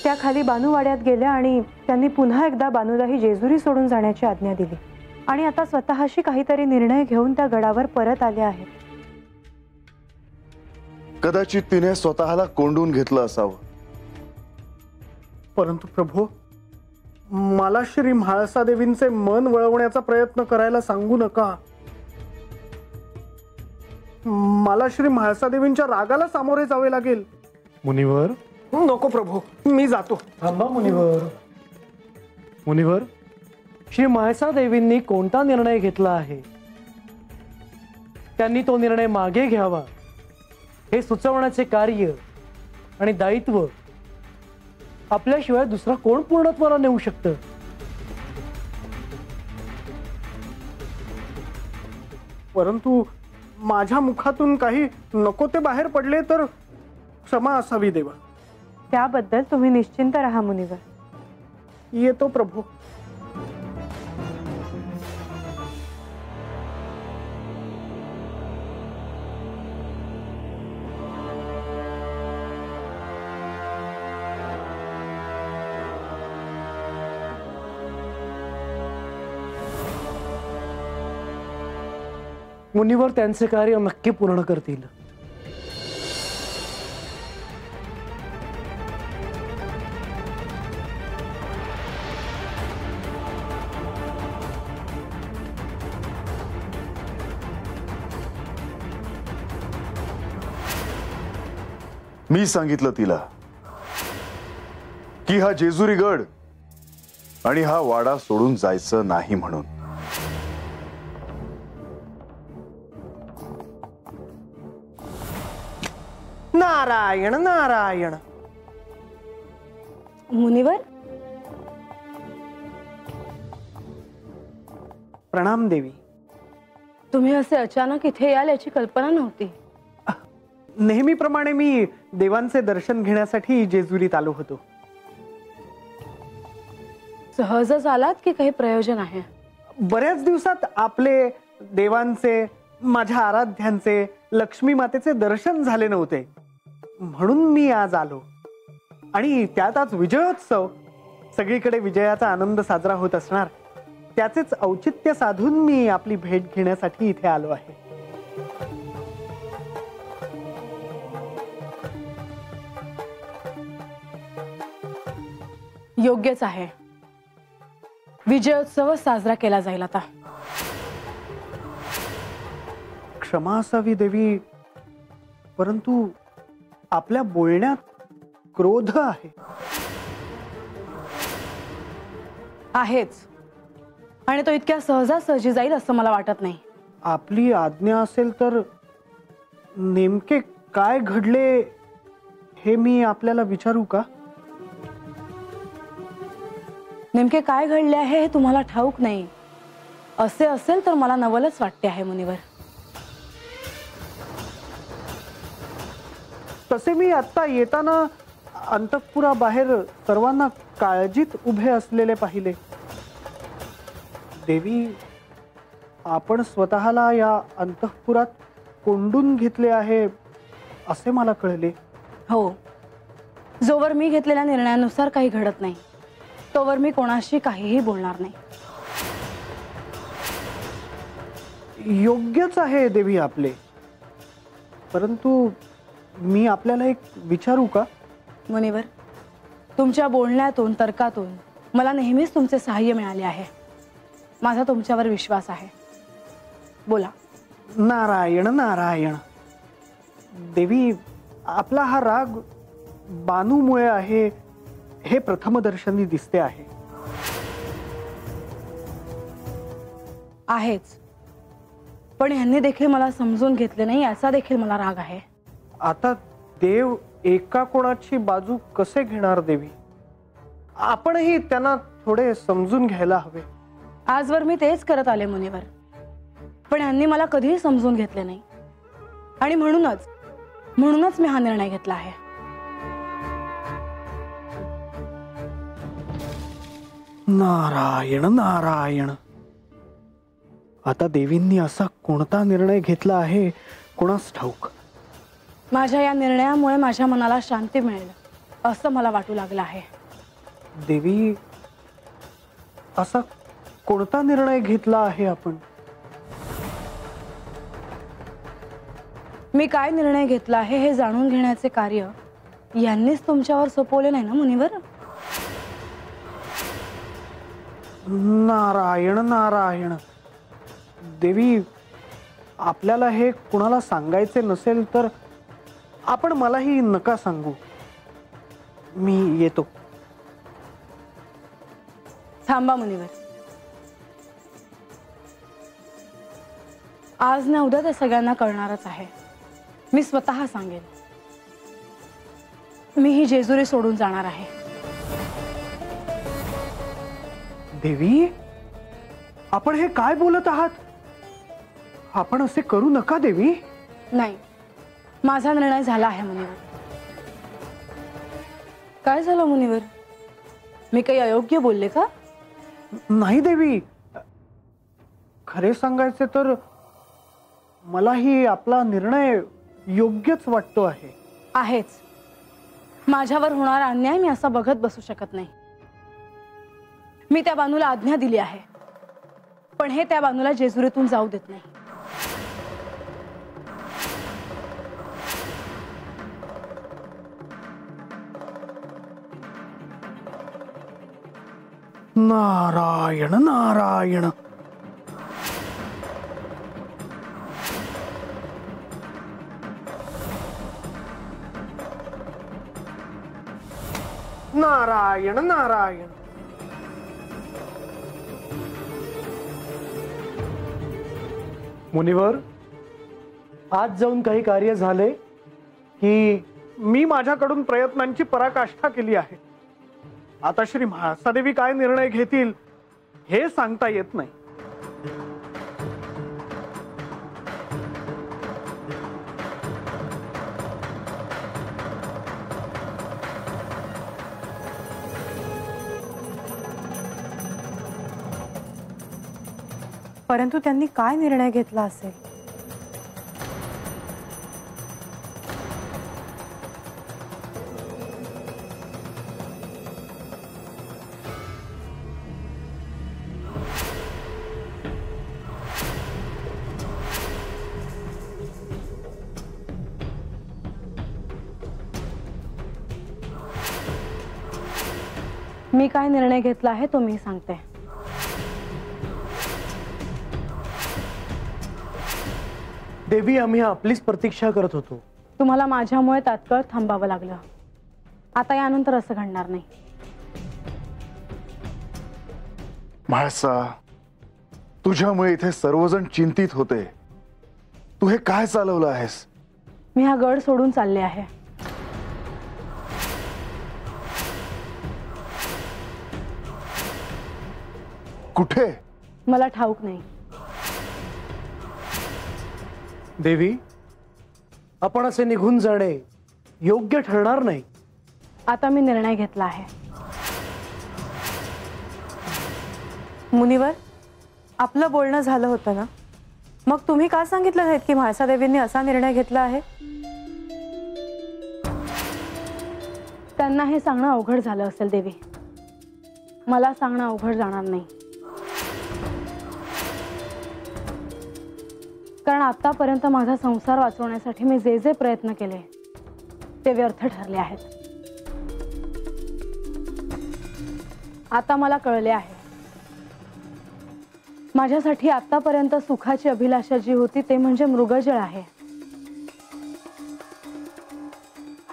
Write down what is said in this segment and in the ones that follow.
त्या खाली बानूवाड्यात गेल्या आणि त्यांनी पुन्हा एकदा बानूलाही जेजुरी सोडून जाण्याची आज्ञा दिली आणि आता स्वतःशी काहीतरी निर्णय घेऊन त्या गडावर परत आल्या आहेत. कदाचित तिने स्वतःला कोंडून घेतलं असावं. परंतु प्रभू, मला श्री म्हाळसा देवींचे मन वळवण्याचा प्रयत्न करायला सांगू नका. मला श्री म्हाळसा देवींच्या रागाला सामोरे जावे लागेल. मुनिवर, नको प्रभू, मी जातो. थांबा मुनिवर. मुनिवर, श्री म्हाळसा देवींनी कोणता निर्णय घेतला आहे त्यांनी तो निर्णय मागे घ्यावा हे सुचवण्याचे कार्य आणि दायित्व आपल्याशिवाय दुसरा कोण पूर्णत्वाला नेऊ शकतं. परंतु माझ्या मुखातून काही नको ते बाहेर पडले तर क्षमा असावी देवा. त्याबद्दल तुम्ही निश्चिंत राहा मुनिवर. येतो प्रभू. मुनिवर त्यांचे कार्य नक्की पूर्ण करतील. मी सांगितलं तिला की हा जेजुरी गड आणि हा वाडा सोडून जायचं नाही म्हणून. नारायण नारायण. मुनिवर, प्रणाम देवी. तुम्ही असे अचानक इथे याल याची कल्पना नव्हती. नेहमीप्रमाणे मी देवांचे दर्शन घेण्यासाठी जेजुरीत आलो होतो. सहजच आलात की काही प्रयोजन आहे? बऱ्याच दिवसात आपले, देवांचे, माझ्या आराध्यांचे, लक्ष्मी मातेचे दर्शन झाले नव्हते म्हणून मी आज आलो. आणि त्यात आज विजयोत्सव. सगळीकडे विजयाचा आनंद साजरा होत असणार, त्याचेच औचित्य साधून मी आपली भेट घेण्यासाठी इथे आलो आहे. योग्यच आहे. विजयोत्सव साजरा केला जाईल आता. क्षमा असावी देवी, परंतु आपल्या बोलण्यात क्रोध आहे. आहेच, आणि तो इतक्या सहजासहजी जाईल असं मला वाटत नाही. आपली आज्ञा असेल तर नेमके काय घडले हे मी आपल्याला विचारू का? नेमके काय घडले आहे हे तुम्हाला ठाऊक नाही असे असेल तर मला नवलच वाटते आहे मुनिवर. तसे मी आता येताना अंतःपुराबाहेर सर्वांना काळजीत उभे असलेले पाहिले. देवी, आपण स्वतःला या अंतःपुरात कोंडून घेतले आहे असे मला कळले. हो, जोवर मी घेतलेल्या निर्णयानुसार काही घडत नाही तोवर मी कोणाशी काहीही बोलणार नाही. योग्यच आहे देवी आपले, परंतु मी आपल्याला एक विचारू का? मुनिवर, तुमच्या बोलण्यातून, तर्कातून मला नेहमीच तुमचे सहाय्य मिळाले आहे. माझा तुमच्यावर विश्वास आहे. बोला. नारायण नारायण. देवी, आपला हा राग बानूमुळे आहे हे प्रथमदर्शनी दिसते आहे. आहेच, पण ह्यांनी देखील मला समजून घेतले नाही याचा देखील मला राग आहे. आता देव एका कोणाची बाजू कसे घेणार देवी? आपणही त्यांना थोडे समजून घ्यायला हवे. आजवर मी तेच करत आले मुनिवर, पण यांनी मला कधीही समजून घेतले नाही आणि म्हणूनच मी हा निर्णय घेतला आहे. नारायण नारायण. आता देवींनी असा कोणता निर्णय घेतला आहे कोणास ठाऊक. माझ्या या निर्णयामुळे माझ्या मनाला शांती मिळेल असं मला वाटू लागलं आहे. देवी, असा कोणता निर्णय घेतला आहे आपण? मी काय निर्णय घेतला आहे हे जाणून घेण्याचे कार्य यांनीच तुमच्यावर सोपवले नाही ना मुनिवर? नारायण नारायण. देवी, आपल्याला हे कुणाला सांगायचे नसेल तर आपण मलाही नका सांगू. मी येतो. थांबा मुनिवर. आज ना उद्या ते सगळ्यांना कळणारच आहे. मी स्वतः सांगेन. मी ही जेजुरी सोडून जाणार आहे. देवी, आपण हे काय बोलत आहात? आपण असे करू नका देवी. नाही, माझा निर्णय झाला आहे मुनिवर. काय झालं मुनिवर? मी काही अयोग्य बोलले का? नाही देवी, खरे सांगायचे तर मलाही आपला निर्णय योग्यच वाटतो आहे. आहेच. माझ्यावर होणारा अन्याय मी असा बघत बसू शकत नाही. मी त्या बानूला आज्ञा दिली आहे, पण हे त्या बानूला जेजुरीतून जाऊ देत नाही. नारायण नारायण. नारायण नारायण. मुनिवर, आज जाऊन काही कार्य झाले की? मी माझ्याकडून प्रयत्नांची पराकाष्ठा केली आहे. आता श्री म्हाळसादेवी काय निर्णय घेतील हे सांगता येत नाही. परंतु त्यांनी काय निर्णय घेतला असेल? मी काय निर्णय घेतला आहे तो मी सांगते. देवी, आम्ही आपलीच प्रतीक्षा करत होतो. तुम्हाला माझ्यामुळे तात्काळ थांबावं लागलं. आता यानंतर असं घडणार नाही. म्हाळसा, तुझ्यामुळे इथे सर्वजण चिंतित होते. तू हे काय चालवलं आहेस? मी हा गड सोडून चालले आहे. कुठे? मला ठाऊक नाही. देवी, आपण असे निघून जाणे योग्य ठरणार नाही. आता मी निर्णय घेतला आहे. मुनिवर, आपलं बोलणं झालं होतं ना? मग तुम्ही का सांगितलं नाहीत की म्हाळसादेवींनी असा निर्णय घेतला आहे? त्यांना हे सांगणं अवघड झालं असेल देवी. मला सांगणं अवघड जाणार नाही. कारण आतापर्यंत माझा संसार वाचवण्यासाठी मी जे जे प्रयत्न केले ते व्यर्थ ठरले आहेत. आता मला कळले आहे, माझ्यासाठी आतापर्यंत सुखाची अभिलाषा जी होती ते म्हणजे मृगजळ आहे.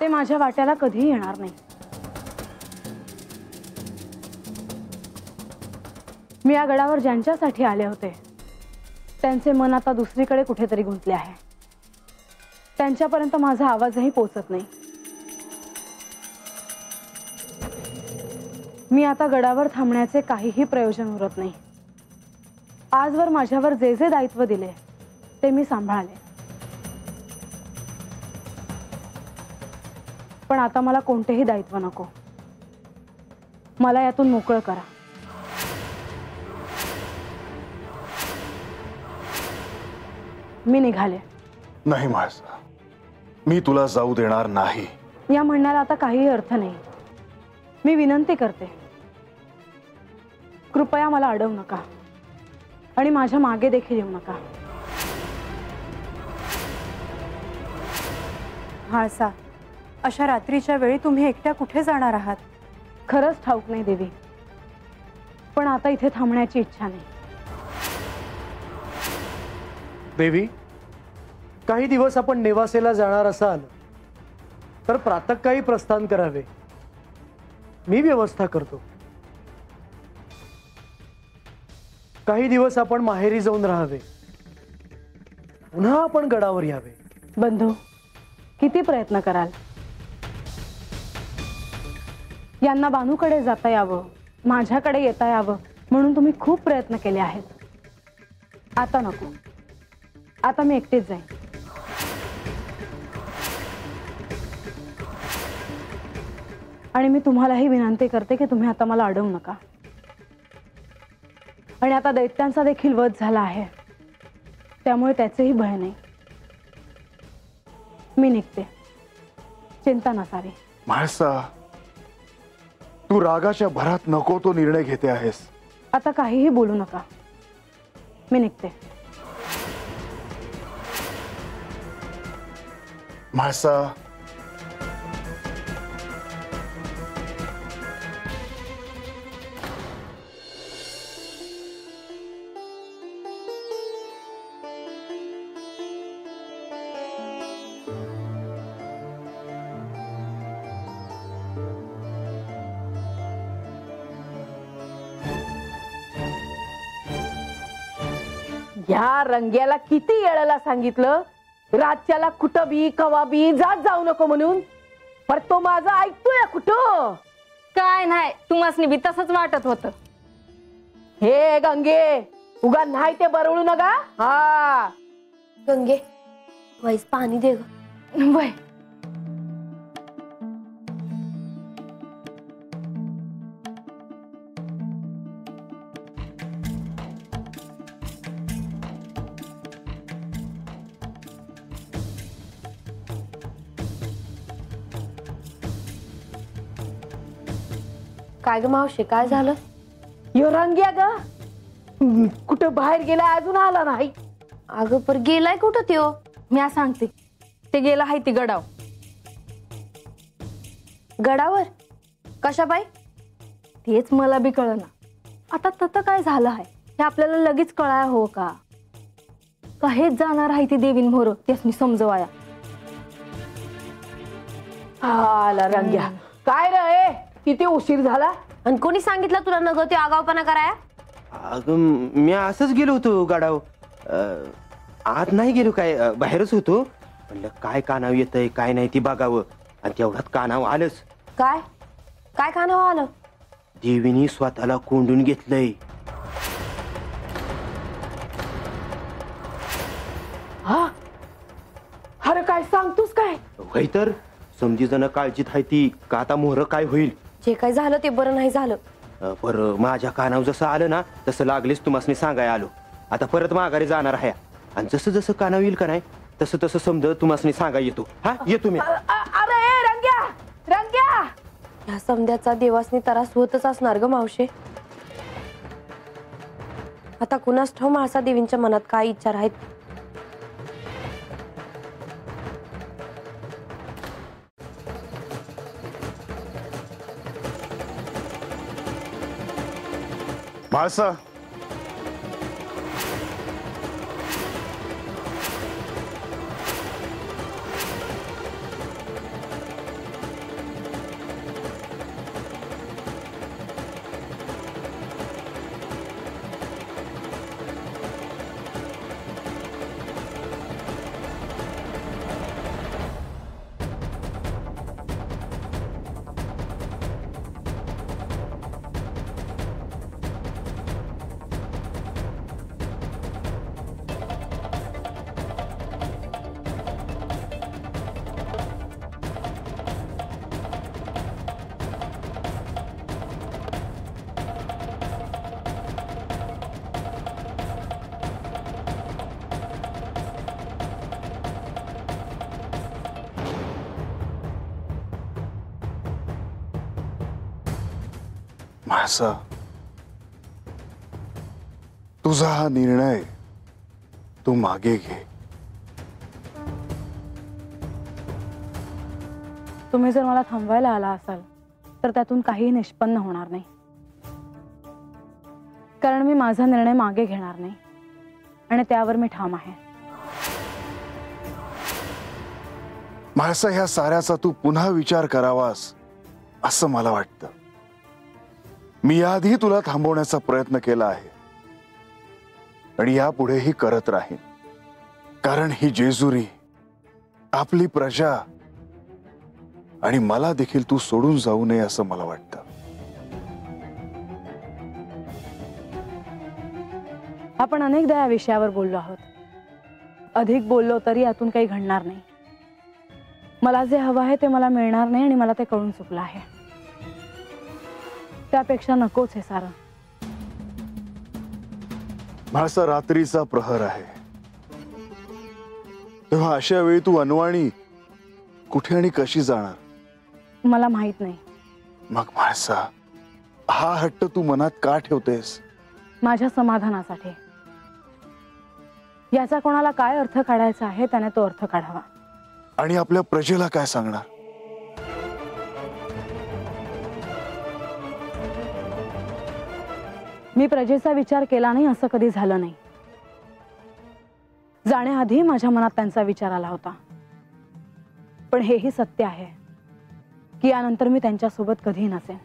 ते माझ्या वाट्याला कधीही येणार नाही. मी या गडावर ज्यांच्यासाठी आले होते त्यांचे मन आता दुसरीकडे कुठेतरी गुंतले आहे. त्यांच्यापर्यंत माझा आवाजही पोहोचत नाही. मी आता गडावर थांबण्याचे काहीही प्रयोजन उरत नाही. आजवर माझ्यावर जे जे दायित्व दिले ते मी सांभाळले, पण आता मला कोणतेही दायित्व नको. मला यातून मोकळं करा. मी निघाले. नाही म्हाळसा, मी तुला जाऊ देणार नाही. या म्हणण्याला आता काही अर्थ नाही. मी विनंती करते, कृपया मला अडवू नका आणि माझ्या मागे देखील येऊ नका. म्हाळसा, अशा रात्रीच्या वेळी तुम्ही एकट्या कुठे जाणार आहात? खरंच ठाऊक नाही देवी, पण आता इथे थांबण्याची इच्छा नाही. देवी, काही दिवस आपण नेवासेला जाणार असाल तर प्रातःकाळी प्रस्थान करावे. मी व्यवस्था करतो. काही दिवस आपण माहेरी जाऊन राहावे. पुन्हा आपण गडावर यावे. बंधू, किती प्रयत्न कराल? यांना बानूकडे जाता यावं, माझ्याकडे येता यावं म्हणून तुम्ही खूप प्रयत्न केले आहेत. आता नको, आता मी एकटीच जाईन. आणि मी तुम्हालाही विनंती करते की तुम्ही आता मला अडवू नका. आणि आता दैत्यांचा देखील वध झाला आहे, त्यामुळे त्याचेही भय नाही. मी निघते, चिंता नसावी. म्हाळसा, तू रागाच्या भरात नको तो निर्णय घेते आहेस. आता काहीही बोलू नका, मी निघते. म्हाळसा, ह्या रंग्याला किती वेळेला सांगितलं रातच्याला कुठं बी कवा बी जात जाऊ नको म्हणून, पर तो माझा ऐकतोय कुठं? काय नाही, तुम्हाला बी तसंच वाटत होतं. हे गंगे, उगा नाही ते बरवळू नका. हा गंगे, वैस पाणी दे ग. वय, काय ग मावशी, काय झालं? यो रंग्या ग कुठं बाहेर गेला, अजून आला नाही. अगं पर गेलाय कुठं त्यो? मी सांगते, ते गेला आहे ती गडाव. गडावर कशा बाई? तेच मला बी कळना. आता तत काय झालं आहे हे आपल्याला लगेच कळाय हो का? हेच जाणार आहे ती देवीन मोर, त्यासनी समजवाया. आला रंग्या, काय रे किती उशीर झाला? आणि कोणी सांगितलं तुला नग ते आगावपणा कराया? अगं मी असंच गेलो होतो गाडावर. आत नाही गेलो, काय बाहेरच होतो. म्हणलं काय कानाव येतंय काय नाही ती बघावं, आणि तेवढ्यात कानाव आलंच. काय काय खाणं आलं? देवीनी स्वतःला कोंडून घेतलंय. हा, अरे काय सांगतोस काय? होय तर समजी जण काळजीत आहे ती का आता मोहर काय होईल. जे काय झालं ते बरं नाही झालं. बरं, माझ्या कानाव जसं आलं ना तसं लागलीच तुम्हाला सांगाय आलो. आता परत माघारी जाणार आहे, आणि जसं जसं कानाव येईल का नाही तसं तसं समज तुम्हाला सांगाय येतो. हा येतो मी. अरे रंग्या, रंग्या, ह्या समध्याचा देवासनी त्रास होतच असणार ग मावशे. आता कुणास ठाऊ म्हाळसा देवींच्या मनात काय इच्छा आहेत. म्हाळसा, म्हाळसा, तुझा हा निर्णय तू मागे घे. तुम्ही जर मला थांबवायला आला असाल तर त्यातून काहीही निष्पन्न होणार नाही, कारण मी माझा निर्णय मागे घेणार नाही आणि त्यावर मी ठाम आहे. म्हाळसा, ह्या साऱ्याचा तू पुन्हा विचार करावास असं मला वाटतं. मी याआधी तुला थांबवण्याचा प्रयत्न केला आहे आणि यापुढेही करत राहीन, कारण ही जेजुरी, आपली प्रजा आणि मला देखील तू सोडून जाऊ नये असं मला वाटतं. आपण अनेकदा या विषयावर बोललो आहोत. अधिक बोललो तरी यातून काही घडणार नाही. मला जे हवं आहे ते मला मिळणार नाही आणि मला ते कळून चुकलं आहे. त्यापेक्षा नकोच हे सारं. म्हाळसा, रात्रीचा प्रहर आहे, तेव्हा अशा वेळी तू अनवाणी कुठे आणि कशी जाणार मला माहित नाही. मग म्हाळसा, हा हट्ट तू मनात का ठेवतेस? माझ्या समाधानासाठी. याचा कोणाला काय अर्थ काढायचा आहे त्याने तो अर्थ काढावा. आणि आपल्या प्रजेला काय सांगणार? मी प्रजेचा विचार केला नाही असं कधी झालं नाही. जाण्याआधी माझ्या मनात त्यांचा विचार आला होता, पण हेही सत्य आहे की यानंतर मी त्यांच्यासोबत कधी नसेन.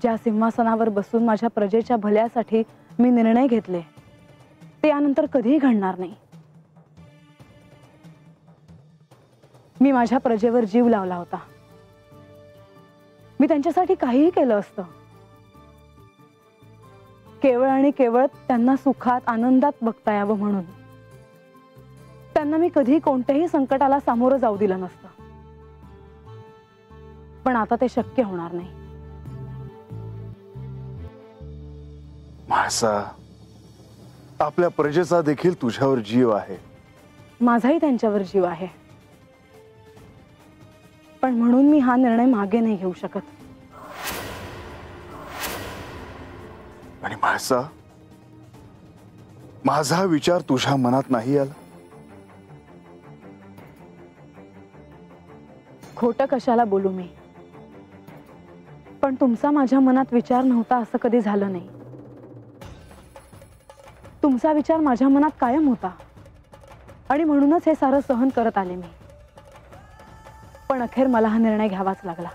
ज्या सिंहासनावर बसून माझ्या प्रजेच्या भल्यासाठी मी निर्णय घेतले ते यानंतर कधीही घडणार नाही. मी माझ्या प्रजेवर जीव लावला होता. मी त्यांच्यासाठी काहीही केलं असतं, केवळ आणि केवळ त्यांना सुखात आनंदात बघता यावं म्हणून. त्यांना मी कधी कोणत्याही संकटाला सामोरं जाऊ दिलं नसतं. पण आता ते शक्य होणार नाही. म्हाळसा, आपल्या प्रजेचा देखील तुझ्यावर जीव आहे. माझाही त्यांच्यावर जीव आहे, पण म्हणून मी हा निर्णय मागे नाही घेऊ शकत. आणि म्हाळसा, माझा विचार तुझ्या मनात नाही आला? खोटं कशाला बोलू मी, पण तुमचा माझ्या मनात विचार नव्हता असं कधी झालं नाही. तुमचा विचार माझ्या मनात कायम होता आणि म्हणूनच हे सारं सहन करत आले मी. पण अखेर मला हा निर्णय घ्यावाच लागला.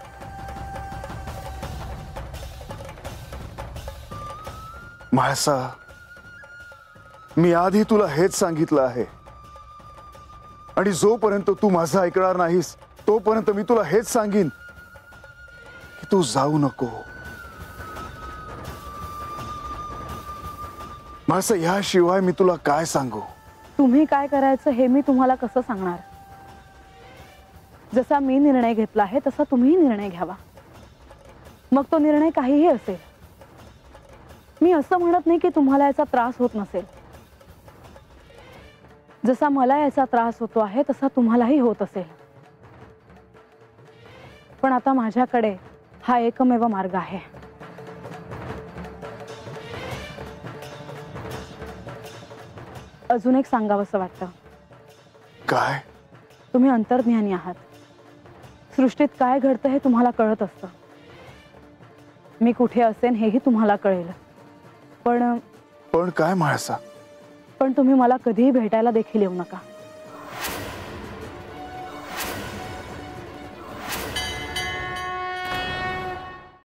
म्हाळसा, मी आधी तुला हेच सांगितलं आहे आणि जोपर्यंत तू माझं ऐकणार नाहीस तोपर्यंत मी तुला हेच सांगीन की तू जाऊ नको. म्हाळसा, याशिवाय मी तुला काय सांगू? तुम्ही काय करायचं हे मी तुम्हाला कसं सांगणार? जसा मी निर्णय घेतला आहे तसा तुम्ही निर्णय घ्यावा. मग तो निर्णय काहीही असेल. मी असं म्हणत नाही की तुम्हाला याचा त्रास होत नसेल. जसा मला याचा त्रास होतो आहे तसा तुम्हालाही होत असेल. पण आता माझ्याकडे हा एकमेव मार्ग आहे. अजून एक सांगावंसं वाटतं. काय? तुम्ही अंतर्ज्ञानी आहात. सृष्टीत काय घडतं हे तुम्हाला कळत असतं. मी कुठे असेन हेही तुम्हाला कळेल. पण काय म्हाळसा? पण तुम्ही मला कधीही भेटायला देखील येऊ नका.